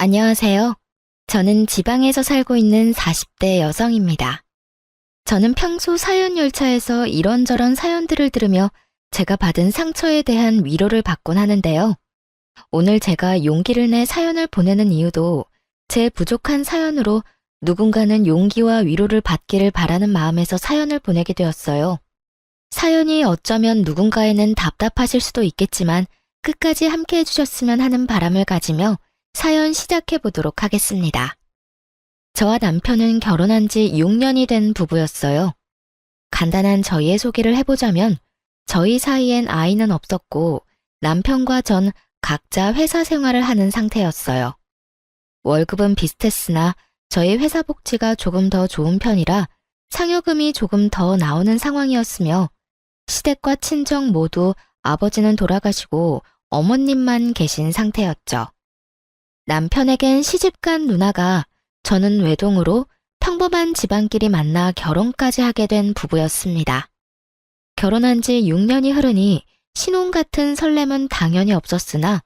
안녕하세요. 저는 지방에서 살고 있는 40대 여성입니다. 저는 평소 사연 열차에서 이런저런 사연들을 들으며 제가 받은 상처에 대한 위로를 받곤 하는데요. 오늘 제가 용기를 내 사연을 보내는 이유도 제 부족한 사연으로 누군가는 용기와 위로를 받기를 바라는 마음에서 사연을 보내게 되었어요. 사연이 어쩌면 누군가에는 답답하실 수도 있겠지만 끝까지 함께 해주셨으면 하는 바람을 가지며 사연 시작해 보도록 하겠습니다. 저와 남편은 결혼한 지 6년이 된 부부였어요. 간단한 저희의 소개를 해보자면 저희 사이엔 아이는 없었고 남편과 전 각자 회사 생활을 하는 상태였어요. 월급은 비슷했으나 저희 회사 복지가 조금 더 좋은 편이라 상여금이 조금 더 나오는 상황이었으며 시댁과 친정 모두 아버지는 돌아가시고 어머님만 계신 상태였죠. 남편에겐 시집간 누나가 저는 외동으로 평범한 집안끼리 만나 결혼까지 하게 된 부부였습니다. 결혼한 지 6년이 흐르니 신혼 같은 설렘은 당연히 없었으나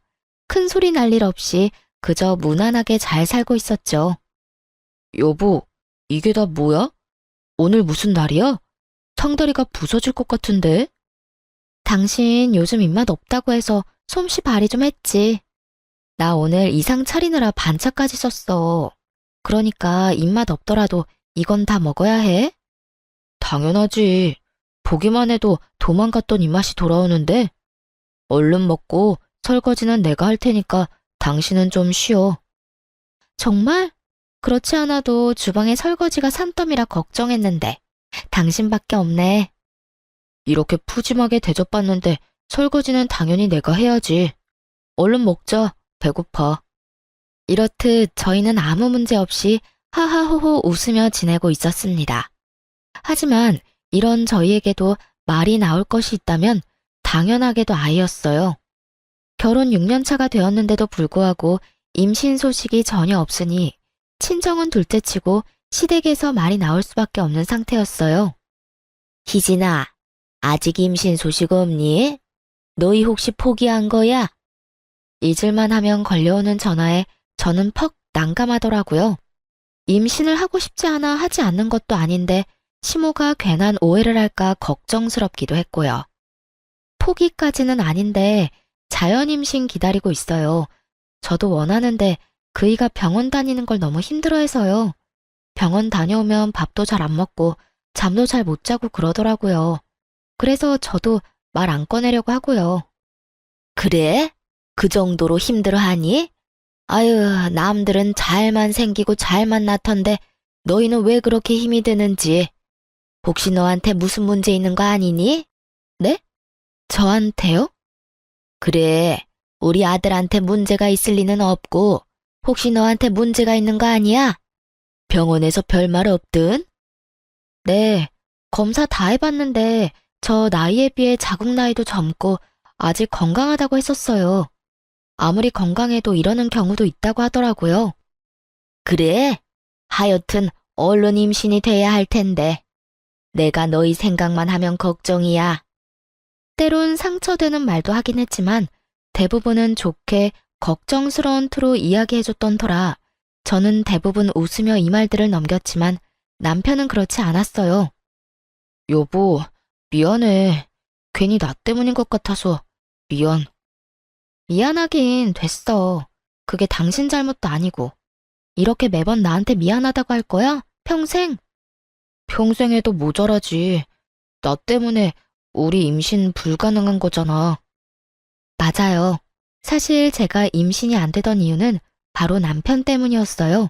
큰 소리 날 일 없이 그저 무난하게 잘 살고 있었죠. 여보, 이게 다 뭐야? 오늘 무슨 날이야? 상다리가 부서질 것 같은데? 당신 요즘 입맛 없다고 해서 솜씨 발휘 좀 했지. 나 오늘 이상 차리느라 반차까지 썼어. 그러니까 입맛 없더라도 이건 다 먹어야 해? 당연하지. 보기만 해도 도망갔던 입맛이 돌아오는데. 얼른 먹고 설거지는 내가 할 테니까 당신은 좀 쉬어. 정말? 그렇지 않아도 주방에 설거지가 산더미라 걱정했는데 당신밖에 없네. 이렇게 푸짐하게 대접받는데 설거지는 당연히 내가 해야지. 얼른 먹자. 배고파. 이렇듯 저희는 아무 문제 없이 하하호호 웃으며 지내고 있었습니다. 하지만 이런 저희에게도 말이 나올 것이 있다면 당연하게도 아이였어요. 결혼 6년 차가 되었는데도 불구하고 임신 소식이 전혀 없으니 친정은 둘째치고 시댁에서 말이 나올 수밖에 없는 상태였어요. 희진아, 아직 임신 소식 없니? 너희 혹시 포기한 거야? 잊을만 하면 걸려오는 전화에 저는 퍽 난감하더라고요. 임신을 하고 싶지 않아 하지 않는 것도 아닌데 시모가 괜한 오해를 할까 걱정스럽기도 했고요. 포기까지는 아닌데 자연 임신 기다리고 있어요. 저도 원하는데 그이가 병원 다니는 걸 너무 힘들어해서요. 병원 다녀오면 밥도 잘 안 먹고 잠도 잘 못 자고 그러더라고요. 그래서 저도 말 안 꺼내려고 하고요. 그래? 그 정도로 힘들어하니? 아유, 남들은 잘만 생기고 잘만 낳던데 너희는 왜 그렇게 힘이 드는지. 혹시 너한테 무슨 문제 있는 거 아니니? 네? 저한테요? 그래, 우리 아들한테 문제가 있을 리는 없고 혹시 너한테 문제가 있는 거 아니야? 병원에서 별말 없든? 네, 검사 다 해봤는데 저 나이에 비해 자궁 나이도 젊고 아직 건강하다고 했었어요. 아무리 건강해도 이러는 경우도 있다고 하더라고요. 그래? 하여튼 얼른 임신이 돼야 할 텐데. 내가 너희 생각만 하면 걱정이야. 때론 상처되는 말도 하긴 했지만 대부분은 좋게 걱정스러운 투로 이야기해줬던 터라 저는 대부분 웃으며 이 말들을 넘겼지만 남편은 그렇지 않았어요. 여보, 미안해. 괜히 나 때문인 것 같아서 미안. 미안하긴 됐어. 그게 당신 잘못도 아니고. 이렇게 매번 나한테 미안하다고 할 거야? 평생? 평생 해도 모자라지. 나 때문에 우리 임신 불가능한 거잖아. 맞아요. 사실 제가 임신이 안 되던 이유는 바로 남편 때문이었어요.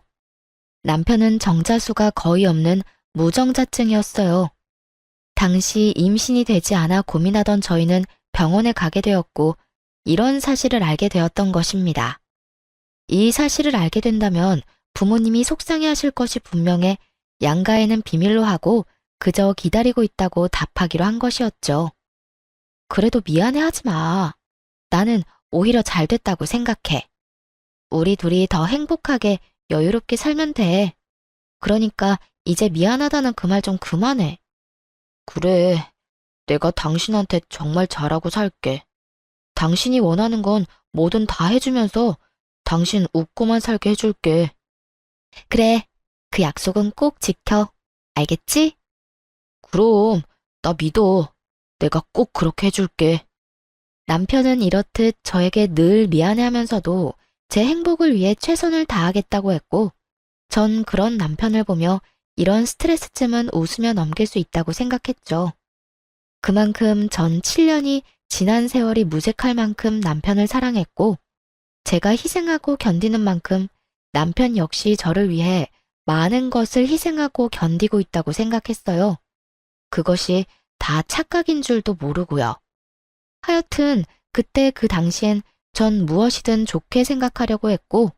남편은 정자수가 거의 없는 무정자증이었어요. 당시 임신이 되지 않아 고민하던 저희는 병원에 가게 되었고 이런 사실을 알게 되었던 것입니다. 이 사실을 알게 된다면 부모님이 속상해하실 것이 분명해 양가에는 비밀로 하고 그저 기다리고 있다고 답하기로 한 것이었죠. 그래도 미안해하지 마. 나는 오히려 잘 됐다고 생각해. 우리 둘이 더 행복하게 여유롭게 살면 돼. 그러니까 이제 미안하다는 그 말 좀 그만해. 그래, 내가 당신한테 정말 잘하고 살게. 당신이 원하는 건 뭐든 다 해주면서 당신 웃고만 살게 해줄게. 그래, 그 약속은 꼭 지켜. 알겠지? 그럼, 나 믿어. 내가 꼭 그렇게 해줄게. 남편은 이렇듯 저에게 늘 미안해하면서도 제 행복을 위해 최선을 다하겠다고 했고, 전 그런 남편을 보며 이런 스트레스쯤은 웃으며 넘길 수 있다고 생각했죠. 그만큼 전 7년이 지난 세월이 무색할 만큼 남편을 사랑했고, 제가 희생하고 견디는 만큼 남편 역시 저를 위해 많은 것을 희생하고 견디고 있다고 생각했어요. 그것이 다 착각인 줄도 모르고요. 하여튼 그때 그 당시엔 전 무엇이든 좋게 생각하려고 했고,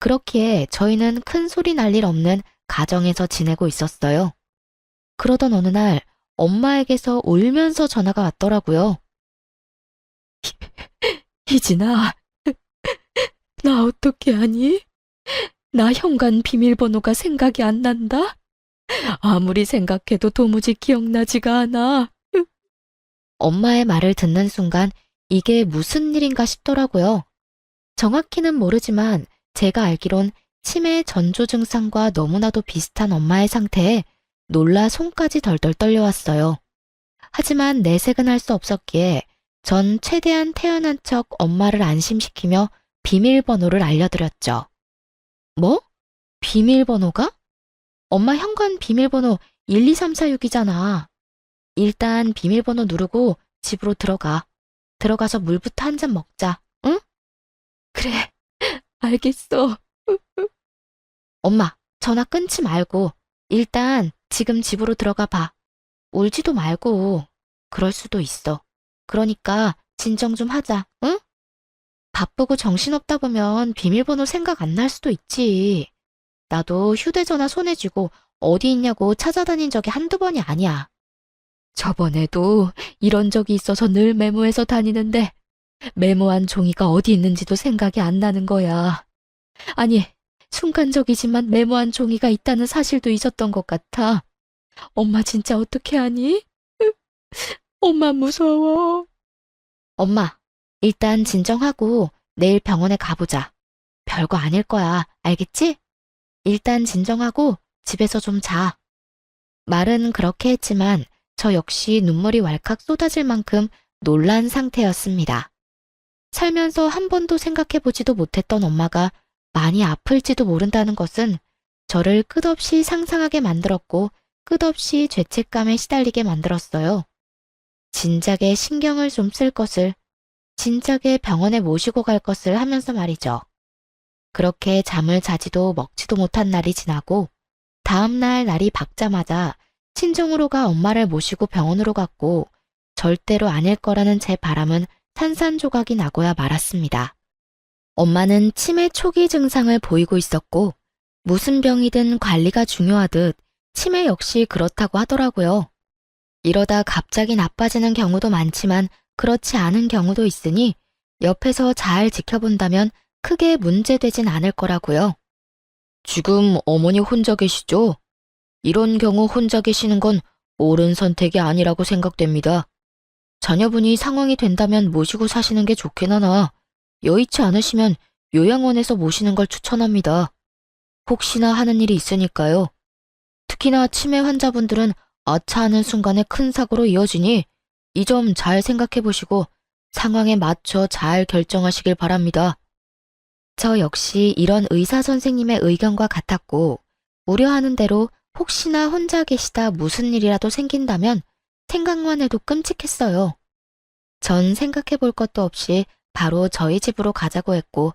그렇기에 저희는 큰 소리 날 일 없는 가정에서 지내고 있었어요. 그러던 어느 날 엄마에게서 울면서 전화가 왔더라고요. 희진아, 나 어떻게 하니? 나 현관 비밀번호가 생각이 안 난다? 아무리 생각해도 도무지 기억나지가 않아. 엄마의 말을 듣는 순간 이게 무슨 일인가 싶더라고요. 정확히는 모르지만 제가 알기론 치매 전조 증상과 너무나도 비슷한 엄마의 상태에 놀라 손까지 덜덜 떨려왔어요. 하지만 내색은 할 수 없었기에 전 최대한 태어난 척 엄마를 안심시키며 비밀번호를 알려드렸죠. 뭐? 비밀번호가? 엄마 현관 비밀번호 12346이잖아. 일단 비밀번호 누르고 집으로 들어가. 들어가서 물부터 한 잔 먹자. 응? 그래, 알겠어. 엄마, 전화 끊지 말고 일단 지금 집으로 들어가 봐. 울지도 말고. 그럴 수도 있어. 그러니까 진정 좀 하자. 응? 바쁘고 정신없다 보면 비밀번호 생각 안 날 수도 있지. 나도 휴대전화 손에 쥐고 어디 있냐고 찾아다닌 적이 한두 번이 아니야. 저번에도 이런 적이 있어서 늘 메모해서 다니는데 메모한 종이가 어디 있는지도 생각이 안 나는 거야. 아니, 순간적이지만 메모한 종이가 있다는 사실도 잊었던 것 같아. 엄마 진짜 어떻게 하니? 엄마 무서워. 엄마, 일단 진정하고 내일 병원에 가보자. 별거 아닐 거야. 알겠지? 일단 진정하고 집에서 좀 자. 말은 그렇게 했지만 저 역시 눈물이 왈칵 쏟아질 만큼 놀란 상태였습니다. 살면서 한 번도 생각해보지도 못했던 엄마가 많이 아플지도 모른다는 것은 저를 끝없이 상상하게 만들었고 끝없이 죄책감에 시달리게 만들었어요. 진작에 신경을 좀 쓸 것을, 진작에 병원에 모시고 갈 것을 하면서 말이죠. 그렇게 잠을 자지도 먹지도 못한 날이 지나고 다음날 날이 밝자마자 친정으로 가 엄마를 모시고 병원으로 갔고 절대로 아닐 거라는 제 바람은 산산조각이 나고야 말았습니다. 엄마는 치매 초기 증상을 보이고 있었고 무슨 병이든 관리가 중요하듯 치매 역시 그렇다고 하더라고요. 이러다 갑자기 나빠지는 경우도 많지만 그렇지 않은 경우도 있으니 옆에서 잘 지켜본다면 크게 문제되진 않을 거라고요. 지금 어머니 혼자 계시죠? 이런 경우 혼자 계시는 건 옳은 선택이 아니라고 생각됩니다. 자녀분이 상황이 된다면 모시고 사시는 게 좋긴 하나 여의치 않으시면 요양원에서 모시는 걸 추천합니다. 혹시나 하는 일이 있으니까요. 특히나 치매 환자분들은 아차하는 순간에 큰 사고로 이어지니 이 점 잘 생각해 보시고 상황에 맞춰 잘 결정하시길 바랍니다. 저 역시 이런 의사 선생님의 의견과 같았고 우려하는 대로 혹시나 혼자 계시다 무슨 일이라도 생긴다면 생각만 해도 끔찍했어요. 전 생각해 볼 것도 없이 바로 저희 집으로 가자고 했고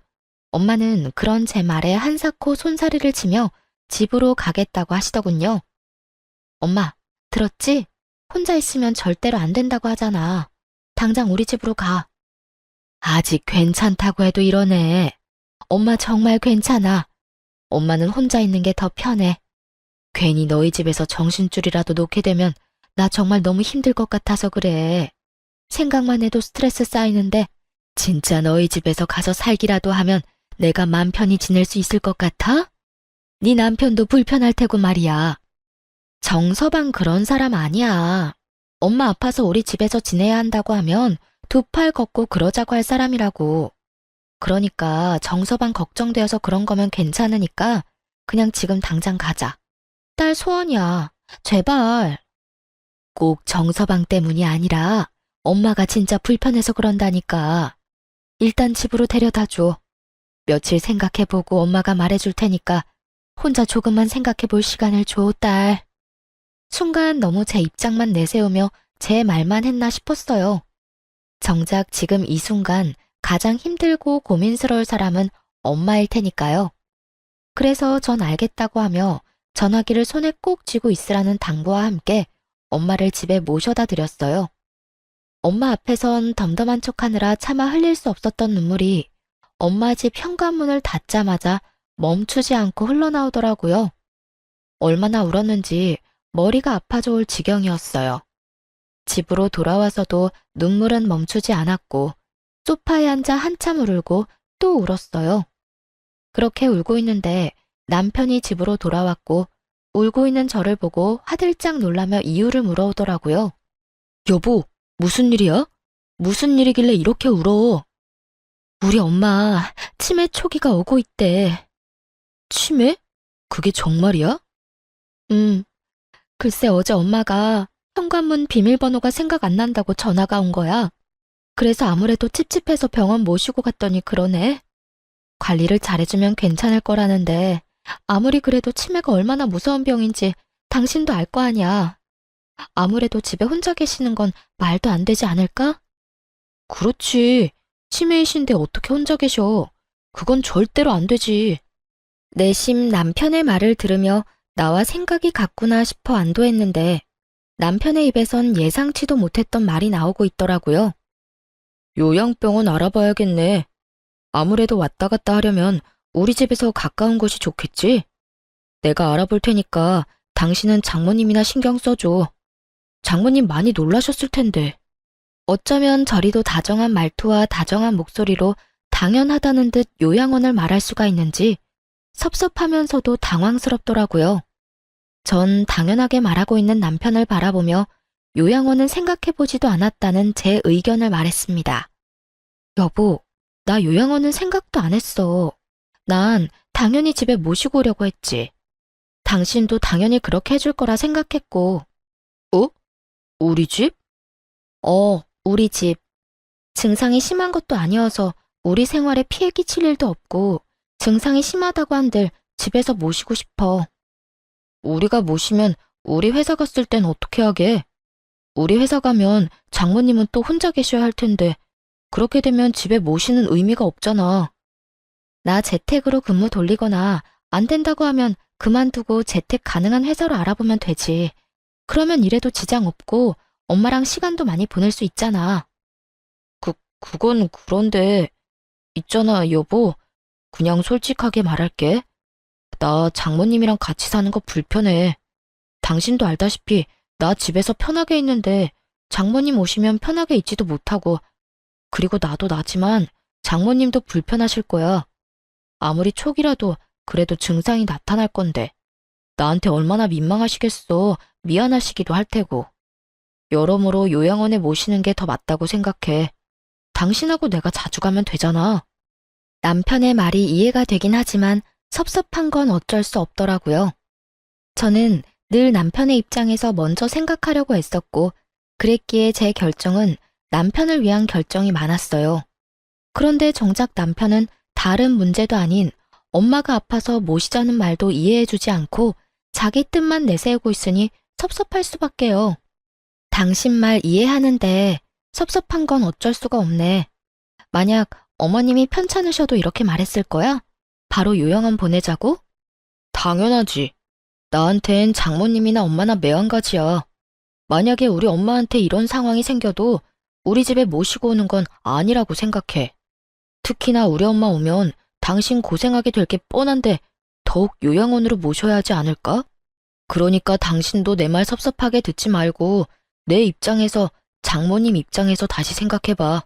엄마는 그런 제 말에 한사코 손사리를 치며 집으로 가겠다고 하시더군요. 엄마, 들었지? 혼자 있으면 절대로 안 된다고 하잖아. 당장 우리 집으로 가. 아직 괜찮다고 해도 이러네. 엄마 정말 괜찮아. 엄마는 혼자 있는 게 더 편해. 괜히 너희 집에서 정신줄이라도 놓게 되면 나 정말 너무 힘들 것 같아서 그래. 생각만 해도 스트레스 쌓이는데 진짜 너희 집에서 가서 살기라도 하면 내가 맘 편히 지낼 수 있을 것 같아? 네 남편도 불편할 테고 말이야. 정서방 그런 사람 아니야. 엄마 아파서 우리 집에서 지내야 한다고 하면 두 팔 걷고 그러자고 할 사람이라고. 그러니까 정서방 걱정되어서 그런 거면 괜찮으니까 그냥 지금 당장 가자. 딸 소원이야. 제발. 꼭 정서방 때문이 아니라 엄마가 진짜 불편해서 그런다니까. 일단 집으로 데려다 줘. 며칠 생각해보고 엄마가 말해줄 테니까 혼자 조금만 생각해볼 시간을 줘, 딸. 순간 너무 제 입장만 내세우며 제 말만 했나 싶었어요. 정작 지금 이 순간 가장 힘들고 고민스러울 사람은 엄마일 테니까요. 그래서 전 알겠다고 하며 전화기를 손에 꼭 쥐고 있으라는 당부와 함께 엄마를 집에 모셔다 드렸어요. 엄마 앞에선 덤덤한 척하느라 차마 흘릴 수 없었던 눈물이 엄마 집 현관문을 닫자마자 멈추지 않고 흘러나오더라고요. 얼마나 울었는지 머리가 아파져 올 지경이었어요. 집으로 돌아와서도 눈물은 멈추지 않았고 소파에 앉아 한참 울고 또 울었어요. 그렇게 울고 있는데 남편이 집으로 돌아왔고 울고 있는 저를 보고 화들짝 놀라며 이유를 물어오더라고요. 여보, 무슨 일이야? 무슨 일이길래 이렇게 울어? 우리 엄마 치매 초기가 오고 있대. 치매? 그게 정말이야? 글쎄 어제 엄마가 현관문 비밀번호가 생각 안 난다고 전화가 온 거야. 그래서 아무래도 찝찝해서 병원 모시고 갔더니 그러네. 관리를 잘해주면 괜찮을 거라는데 아무리 그래도 치매가 얼마나 무서운 병인지 당신도 알 거 아니야. 아무래도 집에 혼자 계시는 건 말도 안 되지 않을까? 그렇지. 치매이신데 어떻게 혼자 계셔. 그건 절대로 안 되지. 내심 남편의 말을 들으며 나와 생각이 같구나 싶어 안도했는데 남편의 입에선 예상치도 못했던 말이 나오고 있더라고요. 요양병원 알아봐야겠네. 아무래도 왔다 갔다 하려면 우리 집에서 가까운 곳이 좋겠지? 내가 알아볼 테니까 당신은 장모님이나 신경 써줘. 장모님 많이 놀라셨을 텐데. 어쩌면 저리도 다정한 말투와 다정한 목소리로 당연하다는 듯 요양원을 말할 수가 있는지 섭섭하면서도 당황스럽더라고요. 전 당연하게 말하고 있는 남편을 바라보며 요양원은 생각해보지도 않았다는 제 의견을 말했습니다. 여보, 나 요양원은 생각도 안 했어. 난 당연히 집에 모시고 오려고 했지. 당신도 당연히 그렇게 해줄 거라 생각했고. 어? 우리 집? 우리 집. 증상이 심한 것도 아니어서 우리 생활에 피해 끼칠 일도 없고 증상이 심하다고 한들 집에서 모시고 싶어. 우리가 모시면 우리 회사 갔을 땐 어떻게 하게? 우리 회사 가면 장모님은 또 혼자 계셔야 할 텐데 그렇게 되면 집에 모시는 의미가 없잖아. 나 재택으로 근무 돌리거나 안 된다고 하면 그만두고 재택 가능한 회사로 알아보면 되지. 그러면 일에도 지장 없고 엄마랑 시간도 많이 보낼 수 있잖아. 그건 그런데 있잖아 여보. 그냥 솔직하게 말할게. 나 장모님이랑 같이 사는 거 불편해. 당신도 알다시피 나 집에서 편하게 있는데 장모님 오시면 편하게 있지도 못하고 그리고 나도 나지만 장모님도 불편하실 거야. 아무리 초기라도 그래도 증상이 나타날 건데 나한테 얼마나 민망하시겠어. 미안하시기도 할 테고. 여러모로 요양원에 모시는 게 더 맞다고 생각해. 당신하고 내가 자주 가면 되잖아. 남편의 말이 이해가 되긴 하지만 섭섭한 건 어쩔 수 없더라고요. 저는 늘 남편의 입장에서 먼저 생각하려고 했었고 그랬기에 제 결정은 남편을 위한 결정이 많았어요. 그런데 정작 남편은 다른 문제도 아닌 엄마가 아파서 모시자는 말도 이해해주지 않고 자기 뜻만 내세우고 있으니 섭섭할 수밖에요. 당신 말 이해하는데 섭섭한 건 어쩔 수가 없네. 만약 어머님이 편찮으셔도 이렇게 말했을 거야? 바로 요양원 보내자고? 당연하지. 나한텐 장모님이나 엄마나 매한가지야. 만약에 우리 엄마한테 이런 상황이 생겨도 우리 집에 모시고 오는 건 아니라고 생각해. 특히나 우리 엄마 오면 당신 고생하게 될 게 뻔한데 더욱 요양원으로 모셔야 하지 않을까? 그러니까 당신도 내 말 섭섭하게 듣지 말고 내 입장에서 장모님 입장에서 다시 생각해봐.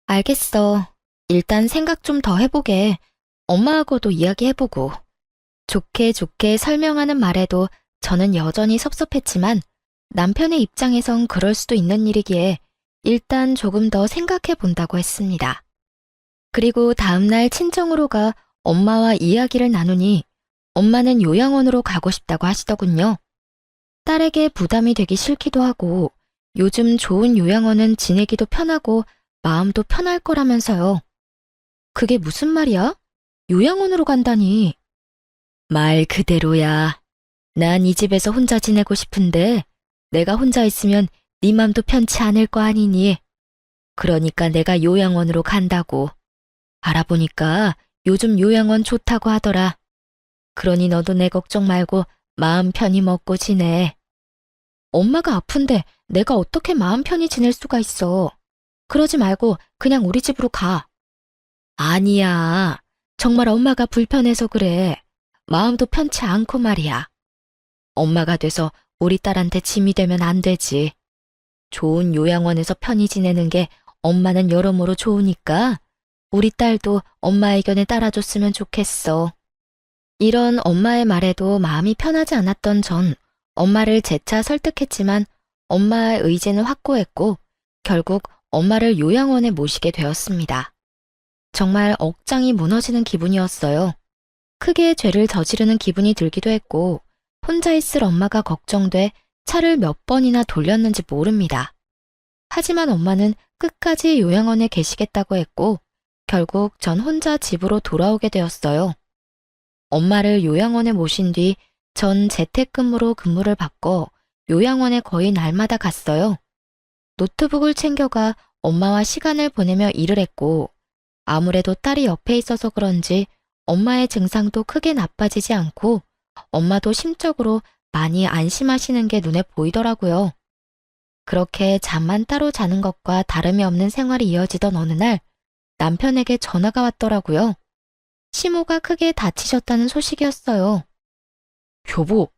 알겠어. 일단 생각 좀 더 해보게. 엄마하고도 이야기해보고. 좋게 좋게 설명하는 말에도 저는 여전히 섭섭했지만 남편의 입장에선 그럴 수도 있는 일이기에 일단 조금 더 생각해 본다고 했습니다. 그리고 다음날 친정으로 가 엄마와 이야기를 나누니 엄마는 요양원으로 가고 싶다고 하시더군요. 딸에게 부담이 되기 싫기도 하고 요즘 좋은 요양원은 지내기도 편하고 마음도 편할 거라면서요. 그게 무슨 말이야? 요양원으로 간다니. 말 그대로야. 난 이 집에서 혼자 지내고 싶은데 내가 혼자 있으면 네 맘도 편치 않을 거 아니니. 그러니까 내가 요양원으로 간다고. 알아보니까 요즘 요양원 좋다고 하더라. 그러니 너도 내 걱정 말고 마음 편히 먹고 지내. 엄마가 아픈데 내가 어떻게 마음 편히 지낼 수가 있어. 그러지 말고 그냥 우리 집으로 가. 아니야. 정말 엄마가 불편해서 그래. 마음도 편치 않고 말이야. 엄마가 돼서 우리 딸한테 짐이 되면 안 되지. 좋은 요양원에서 편히 지내는 게 엄마는 여러모로 좋으니까 우리 딸도 엄마 의견에 따라줬으면 좋겠어. 이런 엄마의 말에도 마음이 편하지 않았던 전 엄마를 재차 설득했지만 엄마의 의지는 확고했고 결국 엄마를 요양원에 모시게 되었습니다. 정말 억장이 무너지는 기분이었어요. 크게 죄를 저지르는 기분이 들기도 했고 혼자 있을 엄마가 걱정돼 차를 몇 번이나 돌렸는지 모릅니다. 하지만 엄마는 끝까지 요양원에 계시겠다고 했고 결국 전 혼자 집으로 돌아오게 되었어요. 엄마를 요양원에 모신 뒤 전 재택근무로 근무를 바꿔 요양원에 거의 날마다 갔어요. 노트북을 챙겨가 엄마와 시간을 보내며 일을 했고 아무래도 딸이 옆에 있어서 그런지 엄마의 증상도 크게 나빠지지 않고 엄마도 심적으로 많이 안심하시는 게 눈에 보이더라고요. 그렇게 잠만 따로 자는 것과 다름이 없는 생활이 이어지던 어느 날 남편에게 전화가 왔더라고요. 시모가 크게 다치셨다는 소식이었어요. 여보,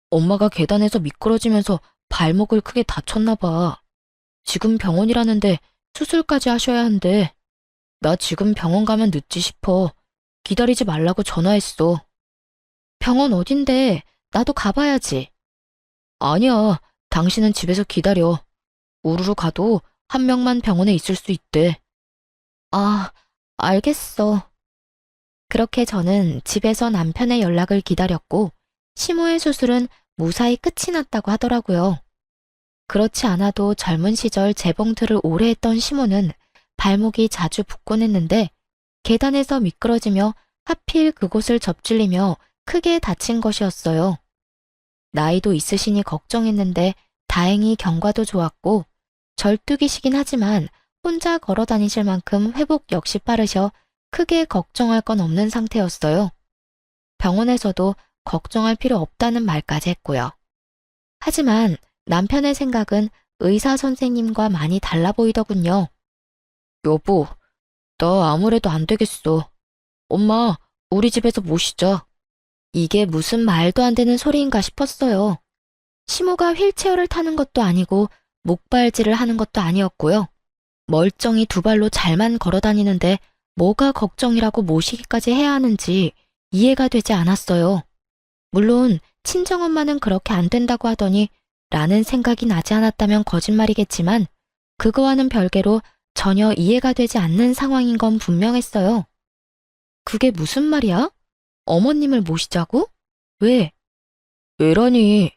엄마가 계단에서 미끄러지면서 발목을 크게 다쳤나 봐. 지금 병원이라는데 수술까지 하셔야 한대. 나 지금 병원 가면 늦지 싶어. 기다리지 말라고 전화했어. 병원 어딘데? 나도 가봐야지. 아니야, 당신은 집에서 기다려. 우르르 가도 한 명만 병원에 있을 수 있대. 아, 알겠어. 그렇게 저는 집에서 남편의 연락을 기다렸고 시모의 수술은 무사히 끝이 났다고 하더라고요. 그렇지 않아도 젊은 시절 재봉틀을 오래 했던 시모는 발목이 자주 붓곤 했는데 계단에서 미끄러지며 하필 그곳을 접질리며 크게 다친 것이었어요. 나이도 있으시니 걱정했는데 다행히 경과도 좋았고 절뚝이시긴 하지만 혼자 걸어 다니실 만큼 회복 역시 빠르셔 크게 걱정할 건 없는 상태였어요. 병원에서도 걱정할 필요 없다는 말까지 했고요. 하지만 남편의 생각은 의사 선생님과 많이 달라 보이더군요. 여보, 나 아무래도 안 되겠어. 엄마, 우리 집에서 모시자. 이게 무슨 말도 안 되는 소리인가 싶었어요. 시모가 휠체어를 타는 것도 아니고 목발질을 하는 것도 아니었고요. 멀쩡히 두 발로 잘만 걸어 다니는데 뭐가 걱정이라고 모시기까지 해야 하는지 이해가 되지 않았어요. 물론 친정엄마는 그렇게 안 된다고 하더니 라는 생각이 나지 않았다면 거짓말이겠지만 그거와는 별개로 전혀 이해가 되지 않는 상황인 건 분명했어요. 그게 무슨 말이야? 어머님을 모시자고? 왜? 왜라니?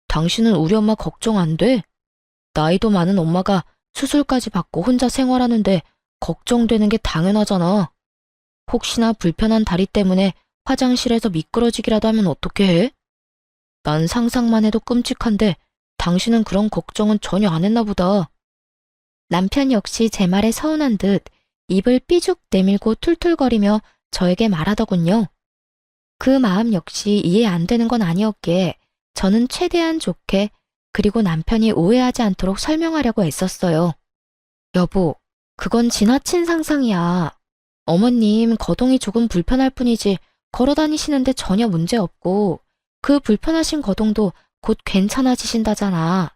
당신은 우리 엄마 걱정 안 돼? 나이도 많은 엄마가 수술까지 받고 혼자 생활하는데 걱정되는 게 당연하잖아. 혹시나 불편한 다리 때문에 화장실에서 미끄러지기라도 하면 어떻게 해? 난 상상만 해도 끔찍한데 당신은 그런 걱정은 전혀 안 했나 보다. 남편 역시 제 말에 서운한 듯 입을 삐죽 내밀고 툴툴거리며 저에게 말하더군요. 그 마음 역시 이해 안 되는 건 아니었기에 저는 최대한 좋게 그리고 남편이 오해하지 않도록 설명하려고 애썼어요. 여보, 그건 지나친 상상이야. 어머님 거동이 조금 불편할 뿐이지 걸어 다니시는데 전혀 문제 없고 그 불편하신 거동도 곧 괜찮아지신다잖아.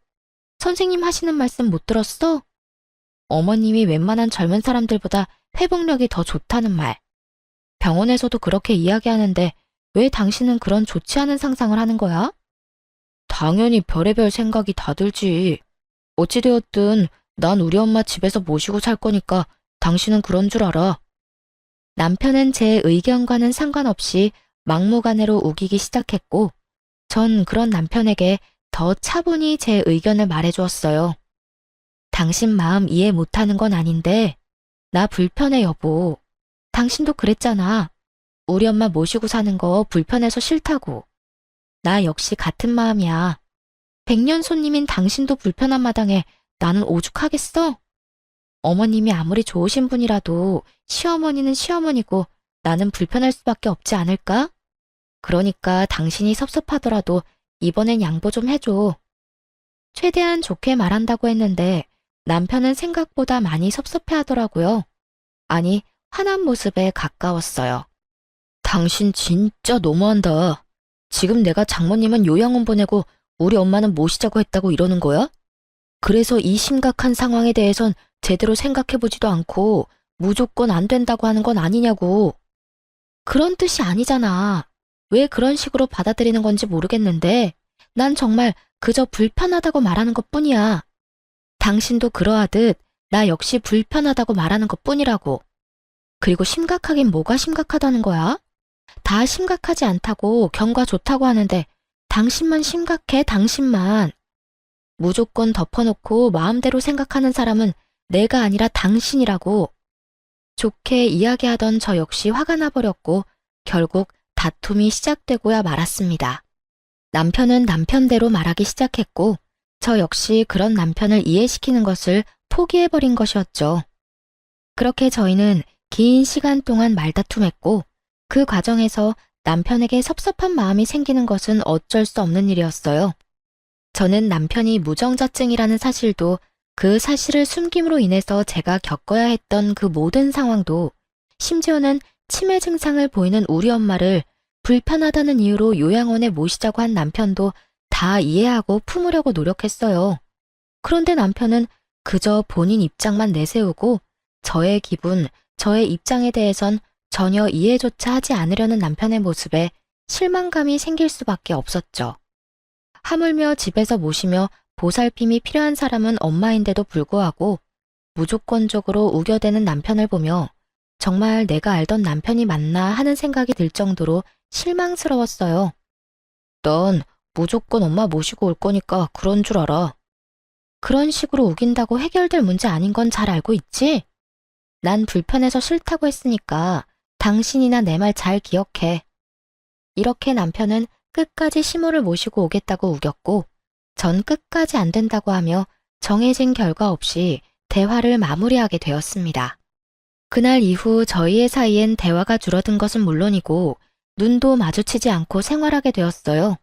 선생님 하시는 말씀 못 들었어? 어머님이 웬만한 젊은 사람들보다 회복력이 더 좋다는 말. 병원에서도 그렇게 이야기하는데 왜 당신은 그런 좋지 않은 상상을 하는 거야? 당연히 별의별 생각이 다 들지. 어찌되었든 난 우리 엄마 집에서 모시고 살 거니까 당신은 그런 줄 알아. 남편은 제 의견과는 상관없이 막무가내로 우기기 시작했고, 전 그런 남편에게 더 차분히 제 의견을 말해주었어요. 당신 마음 이해 못하는 건 아닌데, 나 불편해 여보. 당신도 그랬잖아. 우리 엄마 모시고 사는 거 불편해서 싫다고. 나 역시 같은 마음이야. 백년 손님인 당신도 불편한 마당에 나는 오죽하겠어? 어머님이 아무리 좋으신 분이라도 시어머니는 시어머니고 나는 불편할 수밖에 없지 않을까? 그러니까 당신이 섭섭하더라도 이번엔 양보 좀 해줘. 최대한 좋게 말한다고 했는데 남편은 생각보다 많이 섭섭해하더라고요. 아니, 화난 모습에 가까웠어요. 당신 진짜 너무한다. 지금 내가 장모님은 요양원 보내고 우리 엄마는 모시자고 했다고 이러는 거야? 그래서 이 심각한 상황에 대해선 제대로 생각해보지도 않고 무조건 안 된다고 하는 건 아니냐고. 그런 뜻이 아니잖아. 왜 그런 식으로 받아들이는 건지 모르겠는데 난 정말 그저 불편하다고 말하는 것뿐이야. 당신도 그러하듯 나 역시 불편하다고 말하는 것뿐이라고. 그리고 심각하긴 뭐가 심각하다는 거야? 다 심각하지 않다고 경과 좋다고 하는데 당신만 심각해, 당신만. 무조건 덮어놓고 마음대로 생각하는 사람은 내가 아니라 당신이라고. 좋게 이야기하던 저 역시 화가 나버렸고 결국 다툼이 시작되고야 말았습니다. 남편은 남편대로 말하기 시작했고 저 역시 그런 남편을 이해시키는 것을 포기해버린 것이었죠. 그렇게 저희는 긴 시간 동안 말다툼했고 그 과정에서 남편에게 섭섭한 마음이 생기는 것은 어쩔 수 없는 일이었어요. 저는 남편이 무정자증이라는 사실도 그 사실을 숨김으로 인해서 제가 겪어야 했던 그 모든 상황도 심지어는 치매 증상을 보이는 우리 엄마를 불편하다는 이유로 요양원에 모시자고 한 남편도 다 이해하고 품으려고 노력했어요. 그런데 남편은 그저 본인 입장만 내세우고 저의 기분, 저의 입장에 대해선 전혀 이해조차 하지 않으려는 남편의 모습에 실망감이 생길 수밖에 없었죠. 하물며 집에서 모시며 보살핌이 필요한 사람은 엄마인데도 불구하고 무조건적으로 우겨대는 남편을 보며 정말 내가 알던 남편이 맞나 하는 생각이 들 정도로 실망스러웠어요. 넌 무조건 엄마 모시고 올 거니까 그런 줄 알아. 그런 식으로 우긴다고 해결될 문제 아닌 건 잘 알고 있지? 난 불편해서 싫다고 했으니까 당신이나 내 말 잘 기억해. 이렇게 남편은 끝까지 시모를 모시고 오겠다고 우겼고 전 끝까지 안 된다고 하며 정해진 결과 없이 대화를 마무리하게 되었습니다. 그날 이후 저희의 사이엔 대화가 줄어든 것은 물론이고 눈도 마주치지 않고 생활하게 되었어요.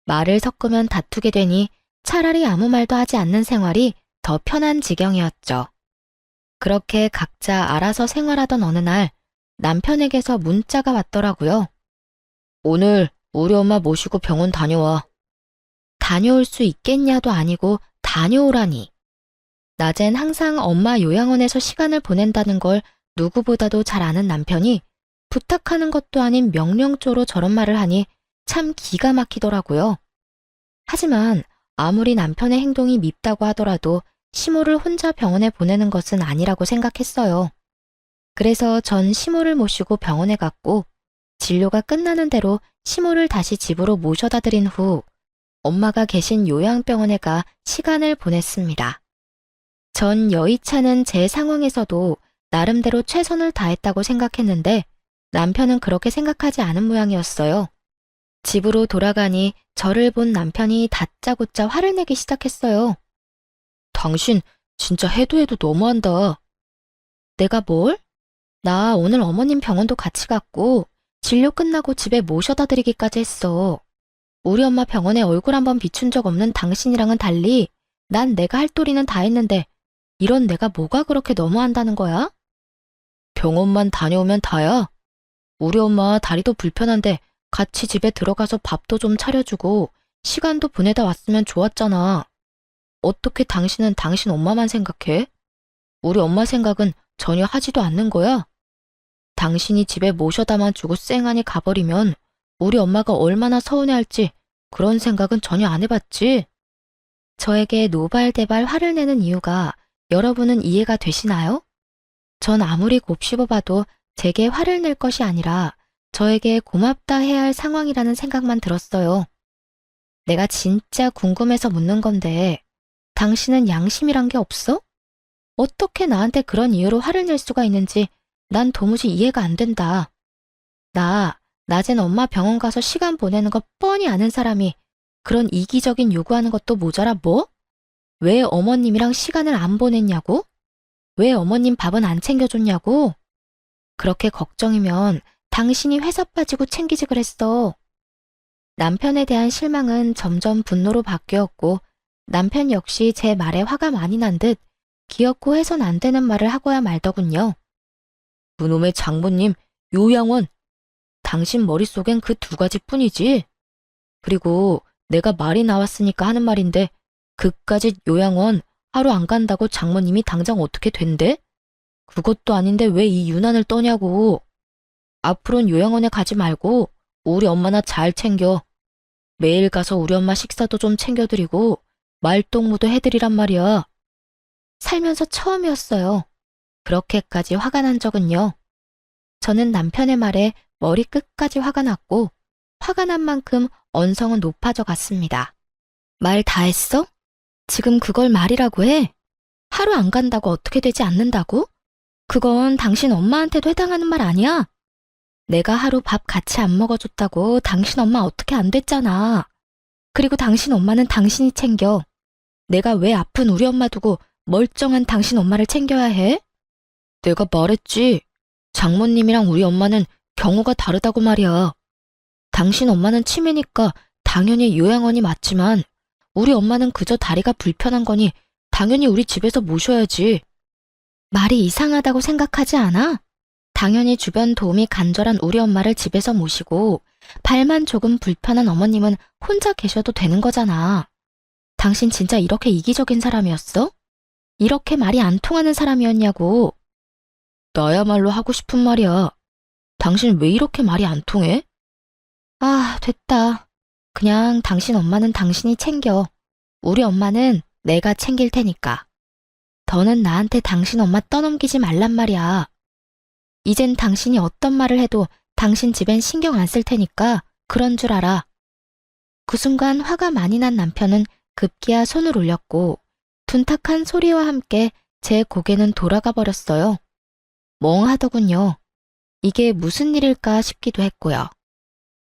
말을 섞으면 다투게 되니 차라리 아무 말도 하지 않는 생활이 더 편한 지경이었죠. 그렇게 각자 알아서 생활하던 어느 날 남편에게서 문자가 왔더라고요. 오늘 우리 엄마 모시고 병원 다녀와. 다녀올 수 있겠냐도 아니고 다녀오라니. 낮엔 항상 엄마 요양원에서 시간을 보낸다는 걸 누구보다도 잘 아는 남편이 부탁하는 것도 아닌 명령조로 저런 말을 하니 참 기가 막히더라고요. 하지만 아무리 남편의 행동이 밉다고 하더라도 시모를 혼자 병원에 보내는 것은 아니라고 생각했어요. 그래서 전 시모를 모시고 병원에 갔고 진료가 끝나는 대로 시모를 다시 집으로 모셔다 드린 후 엄마가 계신 요양병원에 가 시간을 보냈습니다. 전 여의치않은 제 상황에서도 나름대로 최선을 다했다고 생각했는데 남편은 그렇게 생각하지 않은 모양이었어요. 집으로 돌아가니 저를 본 남편이 다짜고짜 화를 내기 시작했어요. 당신 진짜 해도 해도 너무한다. 내가 뭘? 나 오늘 어머님 병원도 같이 갔고 진료 끝나고 집에 모셔다 드리기까지 했어. 우리 엄마 병원에 얼굴 한번 비춘 적 없는 당신이랑은 달리 난 내가 할 도리는 다 했는데 이런 내가 뭐가 그렇게 너무한다는 거야? 병원만 다녀오면 다야. 우리 엄마 다리도 불편한데 같이 집에 들어가서 밥도 좀 차려주고 시간도 보내다 왔으면 좋았잖아. 어떻게 당신은 당신 엄마만 생각해? 우리 엄마 생각은 전혀 하지도 않는 거야? 당신이 집에 모셔다만 주고 쌩하니 가버리면 우리 엄마가 얼마나 서운해할지 그런 생각은 전혀 안 해봤지? 저에게 노발대발 화를 내는 이유가 여러분은 이해가 되시나요? 전 아무리 곱씹어봐도 제게 화를 낼 것이 아니라 저에게 고맙다 해야 할 상황이라는 생각만 들었어요. 내가 진짜 궁금해서 묻는 건데, 당신은 양심이란 게 없어? 어떻게 나한테 그런 이유로 화를 낼 수가 있는지 난 도무지 이해가 안 된다. 낮엔 엄마 병원 가서 시간 보내는 거 뻔히 아는 사람이 그런 이기적인 요구하는 것도 모자라 뭐? 왜 어머님이랑 시간을 안 보냈냐고? 왜 어머님 밥은 안 챙겨줬냐고? 그렇게 걱정이면 당신이 회사 빠지고 챙기지 그랬어. 남편에 대한 실망은 점점 분노로 바뀌었고 남편 역시 제 말에 화가 많이 난 듯 기어코 해선 안 되는 말을 하고야 말더군요. 그놈의 장모님, 요양원. 당신 머릿속엔 그 두 가지뿐이지. 그리고 내가 말이 나왔으니까 하는 말인데 그까짓 요양원 하루 안 간다고 장모님이 당장 어떻게 된대? 그것도 아닌데 왜 이 유난을 떠냐고. 앞으로는 요양원에 가지 말고 우리 엄마나 잘 챙겨. 매일 가서 우리 엄마 식사도 좀 챙겨드리고 말동무도 해드리란 말이야. 살면서 처음이었어요. 그렇게까지 화가 난 적은요. 저는 남편의 말에 머리끝까지 화가 났고 화가 난 만큼 언성은 높아져 갔습니다. 말 다 했어? 지금 그걸 말이라고 해? 하루 안 간다고 어떻게 되지 않는다고? 그건 당신 엄마한테도 해당하는 말 아니야? 내가 하루 밥 같이 안 먹어줬다고 당신 엄마 어떻게 안 됐잖아. 그리고 당신 엄마는 당신이 챙겨. 내가 왜 아픈 우리 엄마 두고 멀쩡한 당신 엄마를 챙겨야 해? 내가 말했지. 장모님이랑 우리 엄마는 경우가 다르다고 말이야. 당신 엄마는 치매니까 당연히 요양원이 맞지만 우리 엄마는 그저 다리가 불편한 거니 당연히 우리 집에서 모셔야지. 말이 이상하다고 생각하지 않아? 당연히 주변 도움이 간절한 우리 엄마를 집에서 모시고 발만 조금 불편한 어머님은 혼자 계셔도 되는 거잖아. 당신 진짜 이렇게 이기적인 사람이었어? 이렇게 말이 안 통하는 사람이었냐고. 나야말로 하고 싶은 말이야. 당신 왜 이렇게 말이 안 통해? 아, 됐다. 그냥 당신 엄마는 당신이 챙겨. 우리 엄마는 내가 챙길 테니까. 더는 나한테 당신 엄마 떠넘기지 말란 말이야. 이젠 당신이 어떤 말을 해도 당신 집엔 신경 안 쓸 테니까 그런 줄 알아. 그 순간 화가 많이 난 남편은 급기야 손을 올렸고 둔탁한 소리와 함께 제 고개는 돌아가 버렸어요. 멍하더군요. 이게 무슨 일일까 싶기도 했고요.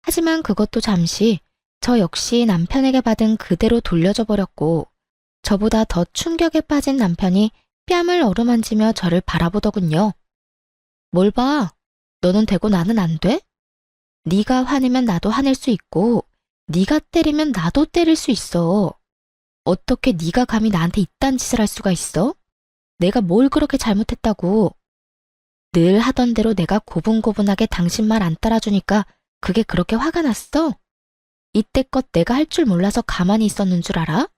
하지만 그것도 잠시 저 역시 남편에게 받은 그대로 돌려줘 버렸고 저보다 더 충격에 빠진 남편이 뺨을 어루만지며 저를 바라보더군요. 뭘 봐? 너는 되고 나는 안 돼? 네가 화내면 나도 화낼 수 있고 네가 때리면 나도 때릴 수 있어. 어떻게 네가 감히 나한테 이딴 짓을 할 수가 있어? 내가 뭘 그렇게 잘못했다고. 늘 하던 대로 내가 고분고분하게 당신 말 안 따라주니까 그게 그렇게 화가 났어? 이때껏 내가 할 줄 몰라서 가만히 있었는 줄 알아?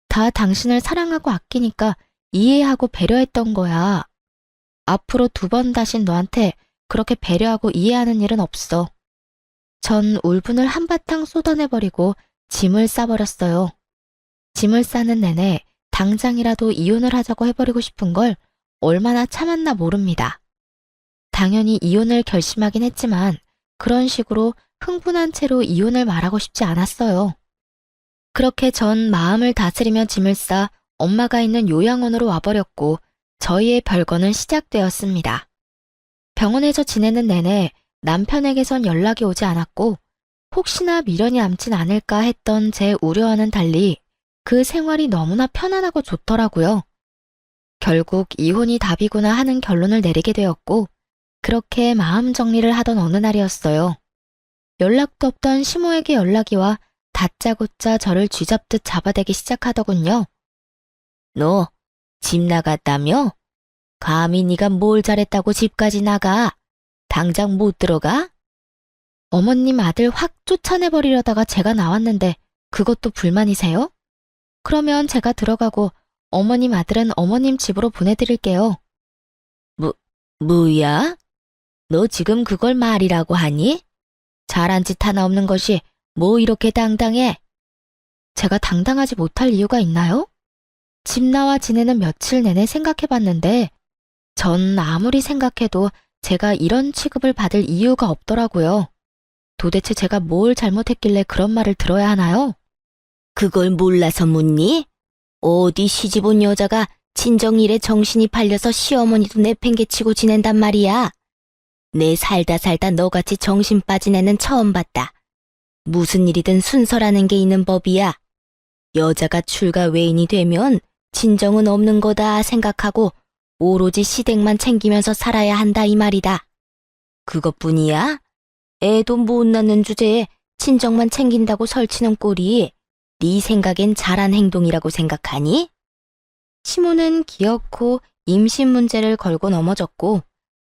다 당신을 사랑하고 아끼니까 이해하고 배려했던 거야. 앞으로 2번 다신 너한테 그렇게 배려하고 이해하는 일은 없어. 전 울분을 한바탕 쏟아내버리고 짐을 싸버렸어요. 짐을 싸는 내내 당장이라도 이혼을 하자고 해버리고 싶은 걸 얼마나 참았나 모릅니다. 당연히 이혼을 결심하긴 했지만 그런 식으로 흥분한 채로 이혼을 말하고 싶지 않았어요. 그렇게 전 마음을 다스리며 짐을 싸 엄마가 있는 요양원으로 와버렸고 저희의 별거는 시작되었습니다. 병원에서 지내는 내내 남편에게선 연락이 오지 않았고 혹시나 미련이 남진 않을까 했던 제 우려와는 달리 그 생활이 너무나 편안하고 좋더라고요. 결국 이혼이 답이구나 하는 결론을 내리게 되었고 그렇게 마음 정리를 하던 어느 날이었어요. 연락도 없던 시모에게 연락이 와 다짜고짜 저를 쥐잡듯 잡아대기 시작하더군요. 너 집 나갔다며? 감히 네가 뭘 잘했다고 집까지 나가? 당장 못 들어가? 어머님 아들 확 쫓아내버리려다가 제가 나왔는데 그것도 불만이세요? 그러면 제가 들어가고 어머님 아들은 어머님 집으로 보내드릴게요. 뭐야? 너 지금 그걸 말이라고 하니? 잘한 짓 하나 없는 것이 뭐 이렇게 당당해? 제가 당당하지 못할 이유가 있나요? 집 나와 지내는 며칠 내내 생각해봤는데 전 아무리 생각해도 제가 이런 취급을 받을 이유가 없더라고요. 도대체 제가 뭘 잘못했길래 그런 말을 들어야 하나요? 그걸 몰라서 묻니? 어디 시집 온 여자가 친정일에 정신이 팔려서 시어머니도 내팽개치고 지낸단 말이야. 내 살다 너같이 정신 빠진 애는 처음 봤다. 무슨 일이든 순서라는 게 있는 법이야. 여자가 출가 외인이 되면 친정은 없는 거다 생각하고 오로지 시댁만 챙기면서 살아야 한다 이 말이다. 그것뿐이야? 애도 못 낳는 주제에 친정만 챙긴다고 설치는 꼴이 네 생각엔 잘한 행동이라고 생각하니? 시모는 기어코 임신 문제를 걸고 넘어졌고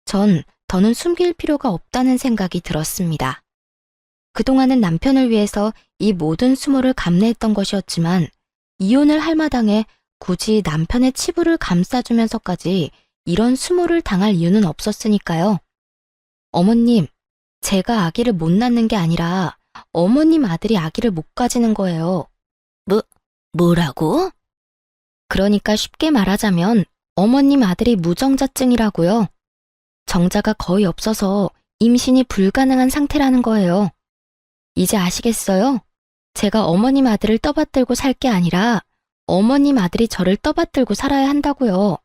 전 더는 숨길 필요가 없다는 생각이 들었습니다. 그동안은 남편을 위해서 이 모든 수모를 감내했던 것이었지만 이혼을 할 마당에 굳이 남편의 치부를 감싸주면서까지 이런 수모를 당할 이유는 없었으니까요. 어머님, 제가 아기를 못 낳는 게 아니라 어머님 아들이 아기를 못 가지는 거예요. 뭐라고? 그러니까 쉽게 말하자면 어머님 아들이 무정자증이라고요. 정자가 거의 없어서 임신이 불가능한 상태라는 거예요. 이제 아시겠어요? 제가 어머님 아들을 떠받들고 살 게 아니라 어머님 아들이 저를 떠받들고 살아야 한다고요.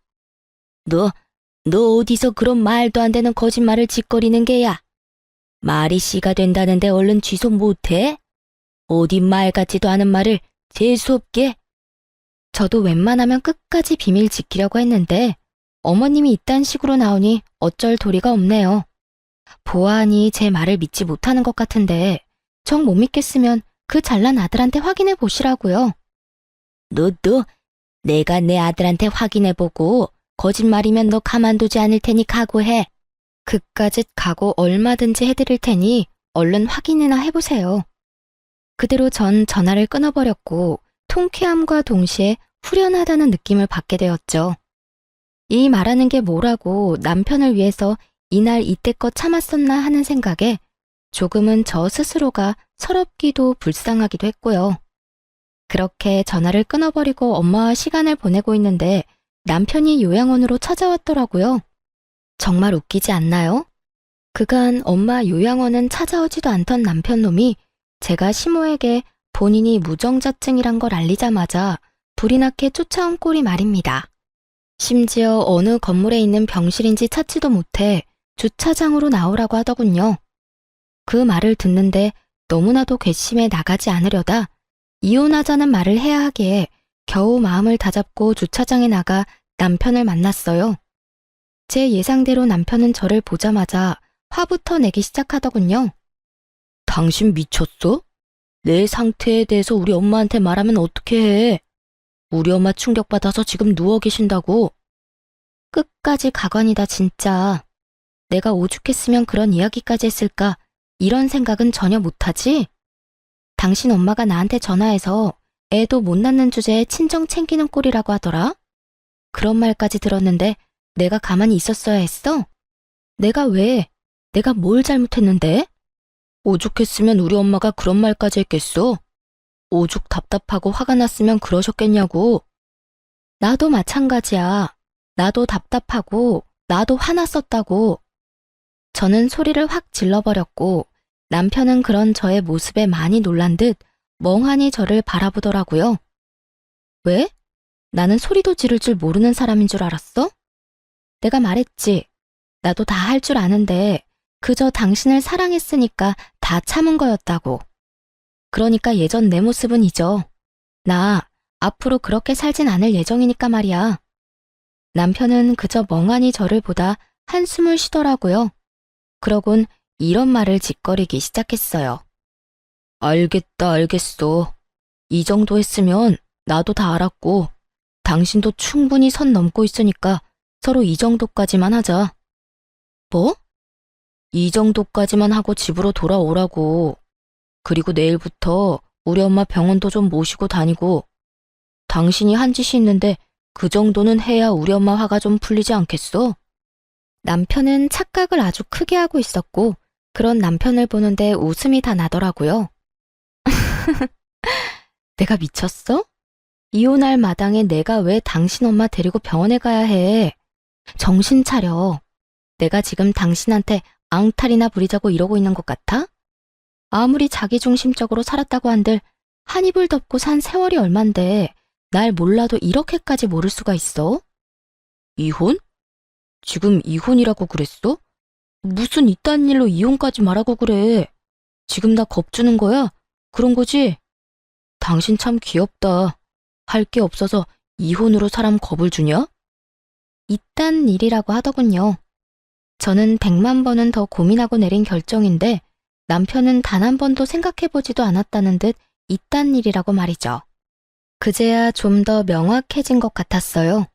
너 어디서 그런 말도 안 되는 거짓말을 짓거리는 게야? 말이 씨가 된다는데 얼른 취소 못해? 어디 말 같지도 않은 말을 재수없게? 저도 웬만하면 끝까지 비밀 지키려고 했는데 어머님이 이딴 식으로 나오니 어쩔 도리가 없네요. 보아하니 제 말을 믿지 못하는 것 같은데 정 못 믿겠으면 그 잘난 아들한테 확인해 보시라고요. 너 내가 내 아들한테 확인해보고 거짓말이면 너 가만두지 않을 테니 각오해. 그까짓 각오 얼마든지 해드릴 테니 얼른 확인이나 해보세요. 그대로 전 전화를 끊어버렸고 통쾌함과 동시에 후련하다는 느낌을 받게 되었죠. 이 말하는 게 뭐라고 남편을 위해서 이날 이때껏 참았었나 하는 생각에 조금은 저 스스로가 서럽기도 불쌍하기도 했고요. 그렇게 전화를 끊어버리고 엄마와 시간을 보내고 있는데 남편이 요양원으로 찾아왔더라고요. 정말 웃기지 않나요? 그간 엄마 요양원은 찾아오지도 않던 남편놈이 제가 시모에게 본인이 무정자증이란 걸 알리자마자 불이 나게 쫓아온 꼴이 말입니다. 심지어 어느 건물에 있는 병실인지 찾지도 못해 주차장으로 나오라고 하더군요. 그 말을 듣는데 너무나도 괘씸해 나가지 않으려다 이혼하자는 말을 해야 하기에 겨우 마음을 다잡고 주차장에 나가 남편을 만났어요. 제 예상대로 남편은 저를 보자마자 화부터 내기 시작하더군요. 당신 미쳤어? 내 상태에 대해서 우리 엄마한테 말하면 어떻게 해? 우리 엄마 충격받아서 지금 누워 계신다고. 끝까지 가관이다 진짜. 내가 오죽했으면 그런 이야기까지 했을까 이런 생각은 전혀 못하지? 당신 엄마가 나한테 전화해서 애도 못 낳는 주제에 친정 챙기는 꼴이라고 하더라? 그런 말까지 들었는데 내가 가만히 있었어야 했어? 내가 뭘 잘못했는데? 오죽했으면 우리 엄마가 그런 말까지 했겠어? 오죽 답답하고 화가 났으면 그러셨겠냐고. 나도 마찬가지야. 나도 답답하고 나도 화났었다고. 저는 소리를 확 질러버렸고 남편은 그런 저의 모습에 많이 놀란 듯 멍하니 저를 바라보더라고요. 왜? 나는 소리도 지를 줄 모르는 사람인 줄 알았어? 내가 말했지. 나도 다 할 줄 아는데 그저 당신을 사랑했으니까 다 참은 거였다고. 그러니까 예전 내 모습은 잊어. 나 앞으로 그렇게 살진 않을 예정이니까 말이야. 남편은 그저 멍하니 저를 보다 한숨을 쉬더라고요. 그러곤 이런 말을 짓거리기 시작했어요. 알겠어. 이 정도 했으면 나도 다 알았고 당신도 충분히 선 넘고 있으니까 서로 이 정도까지만 하자. 뭐? 이 정도까지만 하고 집으로 돌아오라고. 그리고 내일부터 우리 엄마 병원도 좀 모시고 다니고 당신이 한 짓이 있는데 그 정도는 해야 우리 엄마 화가 좀 풀리지 않겠어? 남편은 착각을 아주 크게 하고 있었고 그런 남편을 보는데 웃음이 다 나더라고요. 내가 미쳤어? 이혼할 마당에 내가 왜 당신 엄마 데리고 병원에 가야 해? 정신 차려. 내가 지금 당신한테 앙탈이나 부리자고 이러고 있는 것 같아? 아무리 자기중심적으로 살았다고 한들 한 입을 덮고 산 세월이 얼만데 날 몰라도 이렇게까지 모를 수가 있어? 이혼? 지금 이혼이라고 그랬어? 무슨 이딴 일로 이혼까지 말하고 그래. 지금 나 겁주는 거야? 그런 거지? 당신 참 귀엽다. 할 게 없어서 이혼으로 사람 겁을 주냐? 이딴 일이라고 하더군요. 저는 100만 번은 더 고민하고 내린 결정인데 남편은 단 한 번도 생각해보지도 않았다는 듯 이딴 일이라고 말이죠. 그제야 좀 더 명확해진 것 같았어요.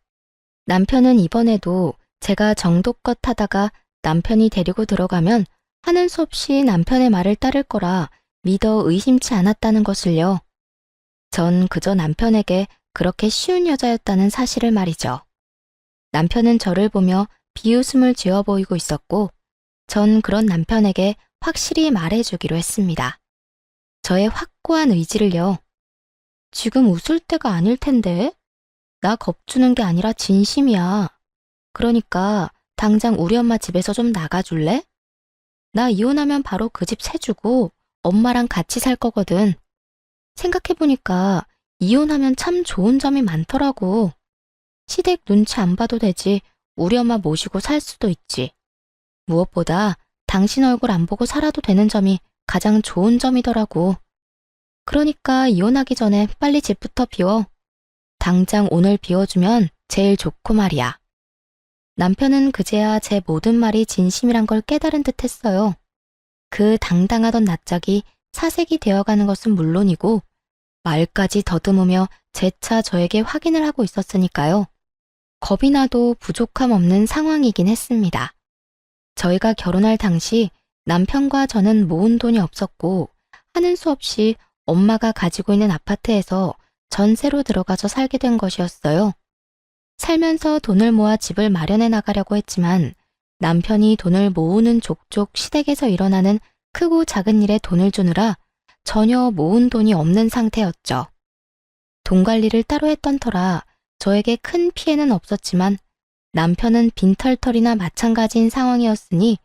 남편은 이번에도 제가 정도껏 하다가 남편이 데리고 들어가면 하는 수 없이 남편의 말을 따를 거라 믿어 의심치 않았다는 것을요. 전 그저 남편에게 그렇게 쉬운 여자였다는 사실을 말이죠. 남편은 저를 보며 비웃음을 지어 보이고 있었고, 전 그런 남편에게 확실히 말해주기로 했습니다. 저의 확고한 의지를요. 지금 웃을 때가 아닐 텐데? 나 겁주는 게 아니라 진심이야. 그러니까 당장 우리 엄마 집에서 좀 나가줄래? 나 이혼하면 바로 그 집 세주고 엄마랑 같이 살 거거든. 생각해보니까 이혼하면 참 좋은 점이 많더라고. 시댁 눈치 안 봐도 되지. 우리 엄마 모시고 살 수도 있지. 무엇보다 당신 얼굴 안 보고 살아도 되는 점이 가장 좋은 점이더라고. 그러니까 이혼하기 전에 빨리 집부터 비워. 당장 오늘 비워주면 제일 좋고 말이야. 남편은 그제야 제 모든 말이 진심이란 걸 깨달은 듯 했어요. 그 당당하던 낯짝이 사색이 되어가는 것은 물론이고 말까지 더듬으며 재차 저에게 확인을 하고 있었으니까요. 겁이 나도 부족함 없는 상황이긴 했습니다. 저희가 결혼할 당시 남편과 저는 모은 돈이 없었고 하는 수 없이 엄마가 가지고 있는 아파트에서 전세로 들어가서 살게 된 것이었어요. 살면서 돈을 모아 집을 마련해 나가려고 했지만 남편이 돈을 모으는 족족 시댁에서 일어나는 크고 작은 일에 돈을 주느라 전혀 모은 돈이 없는 상태였죠. 돈 관리를 따로 했던 터라 저에게 큰 피해는 없었지만 남편은 빈털털이나 마찬가지인 상황이었으니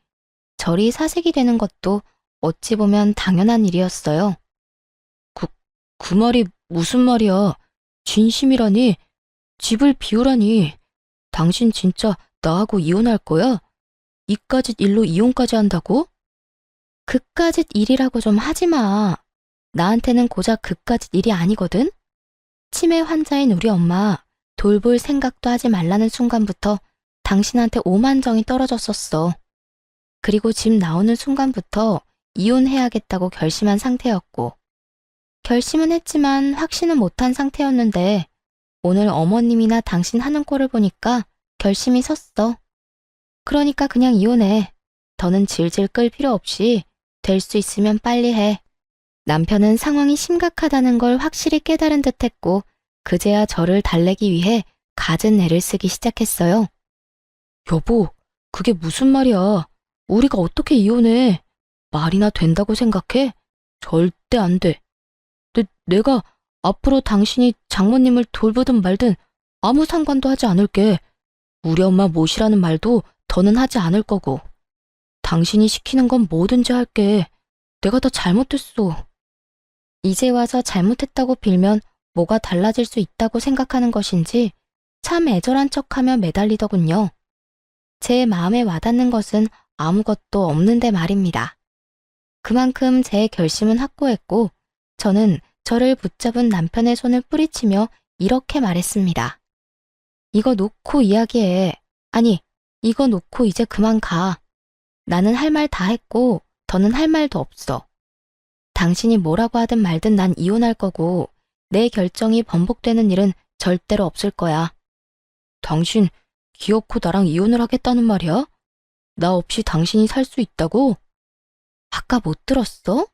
저리 사색이 되는 것도 어찌 보면 당연한 일이었어요. 그 말이 무슨 말이야? 진심이라니? 집을 비우라니? 당신 진짜 나하고 이혼할 거야? 이까짓 일로 이혼까지 한다고? 그까짓 일이라고 좀 하지 마. 나한테는 고작 그까짓 일이 아니거든? 치매 환자인 우리 엄마 돌볼 생각도 하지 말라는 순간부터 당신한테 오만정이 떨어졌었어. 그리고 집 나오는 순간부터 이혼해야겠다고 결심한 상태였고, 결심은 했지만 확신은 못한 상태였는데 오늘 어머님이나 당신 하는 꼴을 보니까 결심이 섰어. 그러니까 그냥 이혼해. 더는 질질 끌 필요 없이 될 수 있으면 빨리 해. 남편은 상황이 심각하다는 걸 확실히 깨달은 듯했고 그제야 저를 달래기 위해 갖은 애를 쓰기 시작했어요. 여보, 그게 무슨 말이야? 우리가 어떻게 이혼해? 말이나 된다고 생각해? 절대 안 돼. 내가 앞으로 당신이 장모님을 돌보든 말든 아무 상관도 하지 않을게. 우리 엄마 모시라는 말도 더는 하지 않을 거고. 당신이 시키는 건 뭐든지 할게. 내가 다 잘못했어. 이제 와서 잘못했다고 빌면 뭐가 달라질 수 있다고 생각하는 것인지 참 애절한 척하며 매달리더군요. 제 마음에 와닿는 것은 아무것도 없는데 말입니다. 그만큼 제 결심은 확고했고 저는 저를 붙잡은 남편의 손을 뿌리치며 이렇게 말했습니다. 이거 놓고 이야기해. 아니, 이거 놓고 이제 그만 가. 나는 할 말 다 했고 더는 할 말도 없어. 당신이 뭐라고 하든 말든 난 이혼할 거고 내 결정이 번복되는 일은 절대로 없을 거야. 당신 기어코 나랑 이혼을 하겠다는 말이야? 나 없이 당신이 살 수 있다고? 아까 못 들었어?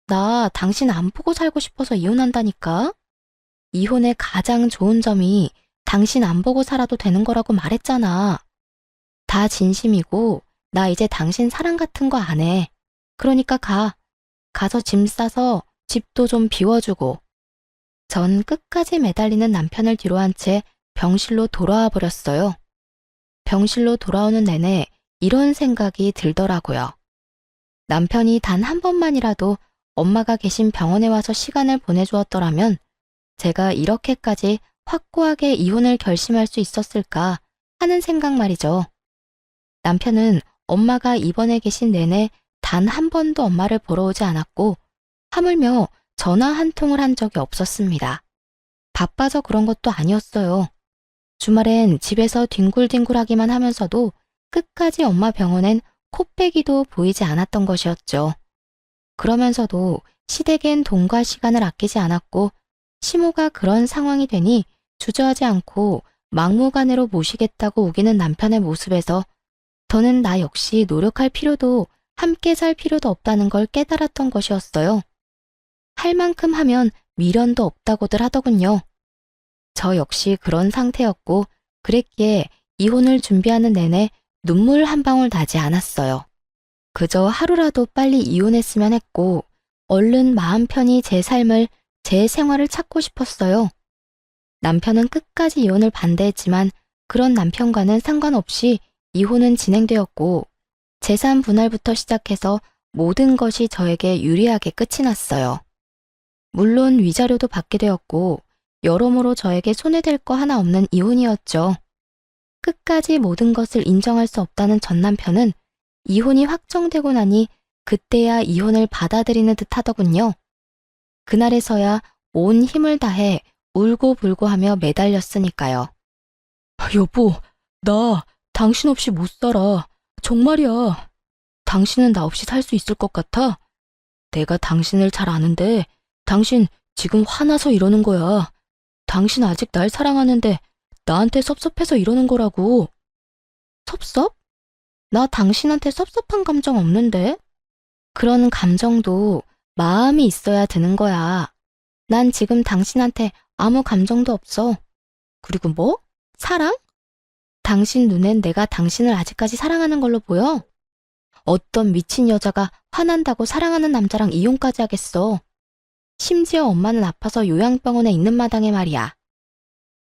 나 당신 안 보고 살고 싶어서 이혼한다니까? 이혼의 가장 좋은 점이 당신 안 보고 살아도 되는 거라고 말했잖아. 다 진심이고 나 이제 당신 사랑 같은 거 안 해. 그러니까 가. 가서 짐 싸서 집도 좀 비워주고. 전 끝까지 매달리는 남편을 뒤로 한 채 병실로 돌아와 버렸어요. 병실로 돌아오는 내내 이런 생각이 들더라고요. 남편이 단 한 번만이라도 엄마가 계신 병원에 와서 시간을 보내주었더라면 제가 이렇게까지 확고하게 이혼을 결심할 수 있었을까 하는 생각 말이죠. 남편은 엄마가 입원해 계신 내내 단 한 번도 엄마를 보러 오지 않았고 하물며 전화 한 통을 한 적이 없었습니다. 바빠서 그런 것도 아니었어요. 주말엔 집에서 뒹굴뒹굴하기만 하면서도 끝까지 엄마 병원엔 코빼기도 보이지 않았던 것이었죠. 그러면서도 시댁엔 돈과 시간을 아끼지 않았고 시모가 그런 상황이 되니 주저하지 않고 막무가내로 모시겠다고 우기는 남편의 모습에서 더는 나 역시 노력할 필요도 함께 살 필요도 없다는 걸 깨달았던 것이었어요. 할 만큼 하면 미련도 없다고들 하더군요. 저 역시 그런 상태였고 그랬기에 이혼을 준비하는 내내 눈물 한 방울 나지 않았어요. 그저 하루라도 빨리 이혼했으면 했고 얼른 마음 편히 제 삶을, 제 생활을 찾고 싶었어요. 남편은 끝까지 이혼을 반대했지만 그런 남편과는 상관없이 이혼은 진행되었고 재산 분할부터 시작해서 모든 것이 저에게 유리하게 끝이 났어요. 물론 위자료도 받게 되었고 여러모로 저에게 손해될 거 하나 없는 이혼이었죠. 끝까지 모든 것을 인정할 수 없다는 전 남편은 이혼이 확정되고 나니 그때야 이혼을 받아들이는 듯 하더군요. 그날에서야 온 힘을 다해 울고불고 하며 매달렸으니까요. 여보, 나 당신 없이 못 살아. 정말이야. 당신은 나 없이 살 수 있을 것 같아? 내가 당신을 잘 아는데 당신 지금 화나서 이러는 거야. 당신 아직 날 사랑하는데 나한테 섭섭해서 이러는 거라고. 섭섭? 나 당신한테 섭섭한 감정 없는데? 그런 감정도 마음이 있어야 드는 거야. 난 지금 당신한테 아무 감정도 없어. 그리고 뭐? 사랑? 당신 눈엔 내가 당신을 아직까지 사랑하는 걸로 보여? 어떤 미친 여자가 화난다고 사랑하는 남자랑 이혼까지 하겠어. 심지어 엄마는 아파서 요양병원에 있는 마당에 말이야.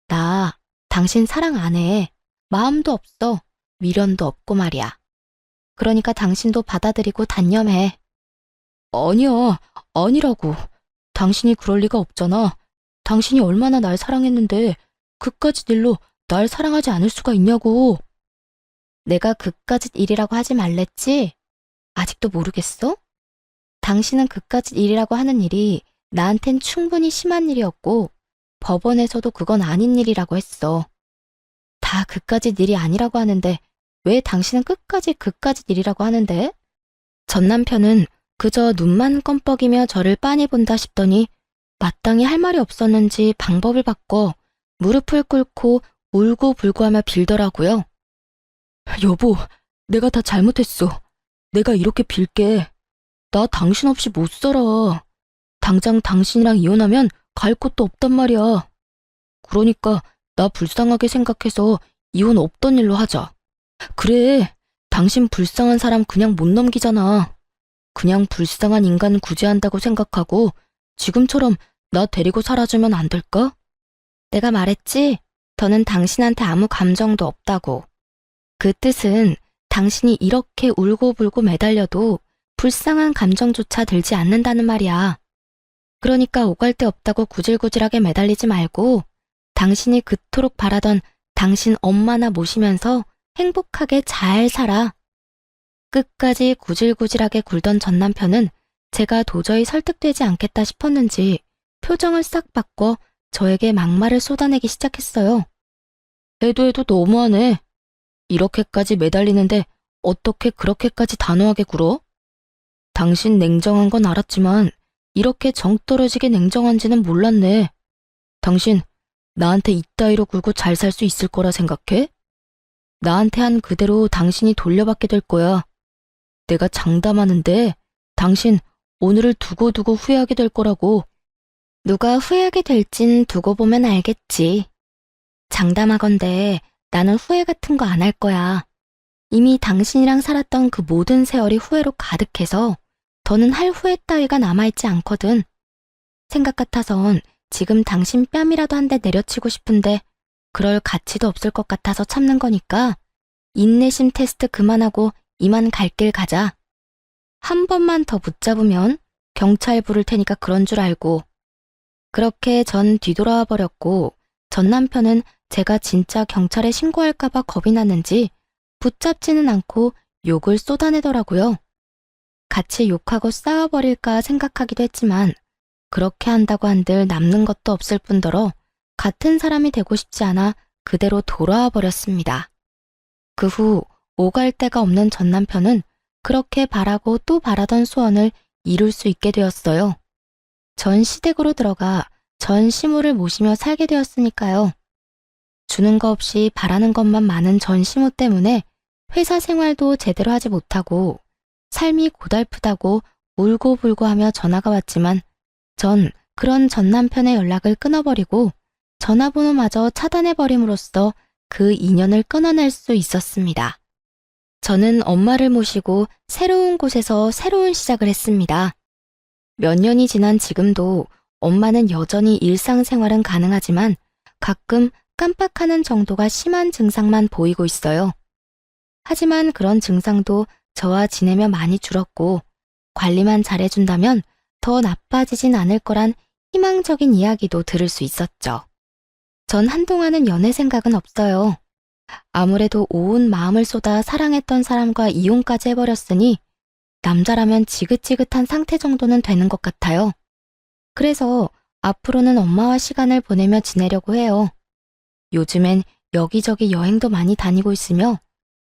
나 당신 사랑 안 해. 마음도 없어. 미련도 없고 말이야. 그러니까 당신도 받아들이고 단념해. 아니야, 아니라고. 당신이 그럴 리가 없잖아. 당신이 얼마나 날 사랑했는데 그깟 일로 날 사랑하지 않을 수가 있냐고. 내가 그깟 일이라고 하지 말랬지? 아직도 모르겠어? 당신은 그깟 일이라고 하는 일이 나한텐 충분히 심한 일이었고 법원에서도 그건 아닌 일이라고 했어. 다 그까짓 일이 아니라고 하는데 왜 당신은 끝까지 그까짓 일이라고 하는데? 전 남편은 그저 눈만 껌뻑이며 저를 빤히 본다 싶더니 마땅히 할 말이 없었는지 방법을 바꿔 무릎을 꿇고 울고불고하며 빌더라고요. 여보, 내가 다 잘못했어. 내가 이렇게 빌게. 나 당신 없이 못 살아. 당장 당신이랑 이혼하면 갈 곳도 없단 말이야. 그러니까 나 불쌍하게 생각해서 이혼 없던 일로 하자. 그래, 당신 불쌍한 사람 그냥 못 넘기잖아. 그냥 불쌍한 인간 구제한다고 생각하고 지금처럼 나 데리고 살아주면 안 될까? 내가 말했지? 더는 당신한테 아무 감정도 없다고. 그 뜻은 당신이 이렇게 울고불고 매달려도 불쌍한 감정조차 들지 않는다는 말이야. 그러니까 오갈 데 없다고 구질구질하게 매달리지 말고 당신이 그토록 바라던 당신 엄마나 모시면서 행복하게 잘 살아. 끝까지 구질구질하게 굴던 전 남편은 제가 도저히 설득되지 않겠다 싶었는지 표정을 싹 바꿔 저에게 막말을 쏟아내기 시작했어요. 해도 너무하네. 이렇게까지 매달리는데 어떻게 그렇게까지 단호하게 굴어? 당신 냉정한 건 알았지만 이렇게 정 떨어지게 냉정한지는 몰랐네. 당신 나한테 이따위로 굴고 잘 살 수 있을 거라 생각해? 나한테 한 그대로 당신이 돌려받게 될 거야. 내가 장담하는데 당신 오늘을 두고두고 후회하게 될 거라고. 누가 후회하게 될진 두고 보면 알겠지. 장담하건대 나는 후회 같은 거 안 할 거야. 이미 당신이랑 살았던 그 모든 세월이 후회로 가득해서 더는 할 후회 따위가 남아있지 않거든. 생각 같아선 지금 당신 뺨이라도 한 대 내려치고 싶은데 그럴 가치도 없을 것 같아서 참는 거니까 인내심 테스트 그만하고 이만 갈 길 가자. 한 번만 더 붙잡으면 경찰 부를 테니까 그런 줄 알고. 그렇게 전 뒤돌아와 버렸고 전 남편은 제가 진짜 경찰에 신고할까봐 겁이 났는지 붙잡지는 않고 욕을 쏟아내더라고요. 같이 욕하고 싸워버릴까 생각하기도 했지만 그렇게 한다고 한들 남는 것도 없을 뿐더러 같은 사람이 되고 싶지 않아 그대로 돌아와 버렸습니다. 그 후 오갈 데가 없는 전 남편은 그렇게 바라고 또 바라던 소원을 이룰 수 있게 되었어요. 전 시댁으로 들어가 전 시모를 모시며 살게 되었으니까요. 주는 거 없이 바라는 것만 많은 전 시모 때문에 회사 생활도 제대로 하지 못하고 삶이 고달프다고 울고불고 하며 전화가 왔지만 전 그런 전 남편의 연락을 끊어버리고 전화번호마저 차단해버림으로써 그 인연을 끊어낼 수 있었습니다. 저는 엄마를 모시고 새로운 곳에서 새로운 시작을 했습니다. 몇 년이 지난 지금도 엄마는 여전히 일상생활은 가능하지만 가끔 깜빡하는 정도가 심한 증상만 보이고 있어요. 하지만 그런 증상도 저와 지내며 많이 줄었고 관리만 잘해준다면 더 나빠지진 않을 거란 희망적인 이야기도 들을 수 있었죠. 전 한동안은 연애 생각은 없어요. 아무래도 온 마음을 쏟아 사랑했던 사람과 이혼까지 해버렸으니 남자라면 지긋지긋한 상태 정도는 되는 것 같아요. 그래서 앞으로는 엄마와 시간을 보내며 지내려고 해요. 요즘엔 여기저기 여행도 많이 다니고 있으며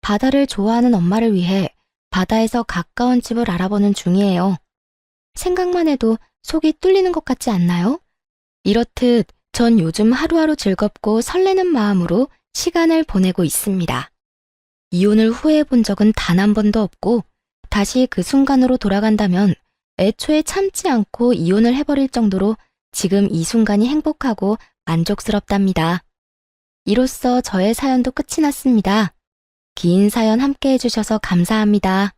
바다를 좋아하는 엄마를 위해 바다에서 가까운 집을 알아보는 중이에요. 생각만 해도 속이 뚫리는 것 같지 않나요? 이렇듯 전 요즘 하루하루 즐겁고 설레는 마음으로 시간을 보내고 있습니다. 이혼을 후회해 본 적은 단 한 번도 없고 다시 그 순간으로 돌아간다면 애초에 참지 않고 이혼을 해버릴 정도로 지금 이 순간이 행복하고 만족스럽답니다. 이로써 저의 사연도 끝이 났습니다. 긴 사연 함께 해주셔서 감사합니다.